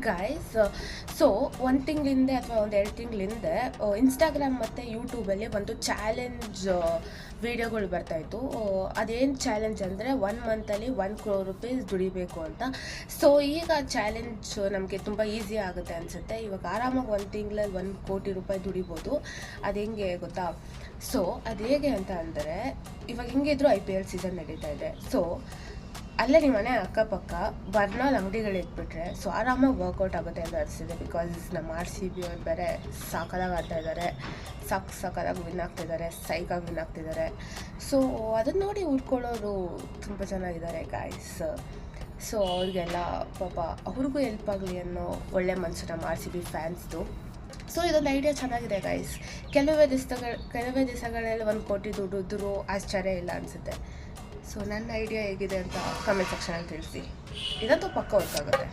Guys, so ಒಂದು ತಿಂಗಳಿಂದ ಅಥವಾ ಒಂದು 2 ತಿಂಗಳಿಂದ ಇನ್ಸ್ಟಾಗ್ರಾಮ್ ಮತ್ತು ಯೂಟ್ಯೂಬಲ್ಲಿ ಒಂದು ಚಾಲೆಂಜ್ ವೀಡಿಯೋಗಳು ಬರ್ತಾಯಿತ್ತು. ಅದೇನು ಚಾಲೆಂಜ್ ಅಂದರೆ 1 ಮಂತಲ್ಲಿ 1 crore rupees ದುಡಿಬೇಕು ಅಂತ. ಸೊ ಈಗ ಚಾಲೆಂಜ್ ನಮಗೆ ತುಂಬ ಈಸಿ ಆಗುತ್ತೆ ಅನಿಸುತ್ತೆ. ಇವಾಗ ಆರಾಮಾಗಿ 1 ತಿಂಗಳಲ್ಲಿ 1 ಕೋಟಿ ರೂಪಾಯಿ ದುಡಿಬೋದು. ಅದು ಹೆಂಗೆ ಗೊತ್ತಾ? ಸೊ ಅದು ಹೇಗೆ ಅಂತ ಅಂದರೆ, ಇವಾಗ ಹೆಂಗಿದ್ರು IPL ಸೀಸನ್ ನಡೀತಾ ಇದೆ. ಸೊ ಅಲ್ಲೇ ನಿಮ್ಮ ಮನೆ ಅಕ್ಕಪಕ್ಕ ಬರ್ನಾಲ್ ಅಂಗಡಿಗಳು ಇಟ್ಬಿಟ್ರೆ ಸೊ ಆರಾಮಾಗಿ ವರ್ಕೌಟ್ ಆಗುತ್ತೆ ಅಂತ ಅನಿಸ್ತಿದೆ. ಬಿಕಾಸ್ ನಮ್ಮ RCB ಅವ್ರು ಬೇರೆ ಸಾಕಾಗಿ ಆಡ್ತಾ ಇದ್ದಾರೆ, ಸಾಕಾಗಿ ವಿನ್ ಆಗ್ತಿದ್ದಾರೆ, ಸೈಕಾಗಿ ವಿನ್ ಆಗ್ತಿದ್ದಾರೆ. ಸೊ ಅದನ್ನು ನೋಡಿ ಉಳ್ಕೊಳ್ಳೋರು ತುಂಬ ಚೆನ್ನಾಗಿದ್ದಾರೆ ಗಾಯ್ಸ್. ಸೊ ಅವ್ರಿಗೆಲ್ಲ ಪಾಪ ಅವ್ರಿಗೂ ಹೆಲ್ಪ್ ಆಗಲಿ ಅನ್ನೋ ಒಳ್ಳೆ ಮನಸ್ಸು ನಮ್ಮ RCB ಫ್ಯಾನ್ಸ್ದು. ಸೊ ಇದೊಂದು ಐಡಿಯಾ ಚೆನ್ನಾಗಿದೆ ಗೈಸ್. ಕೆಲವೇ ದಿವಸಗಳಲ್ಲಿ 1 ಕೋಟಿ ದುಡಿದ್ರೂ ಆಶ್ಚರ್ಯ ಇಲ್ಲ ಅನಿಸುತ್ತೆ. ಸೊ ನನ್ನ ಐಡಿಯಾ ಹೇಗಿದೆ ಅಂತ ಕಮೆಂಟ್ ಸೆಕ್ಷನಲ್ಲಿ ತಿಳಿಸಿ. ಇದಂತೂ ಪಕ್ಕ ವರ್ಕ್ ಆಗುತ್ತೆ.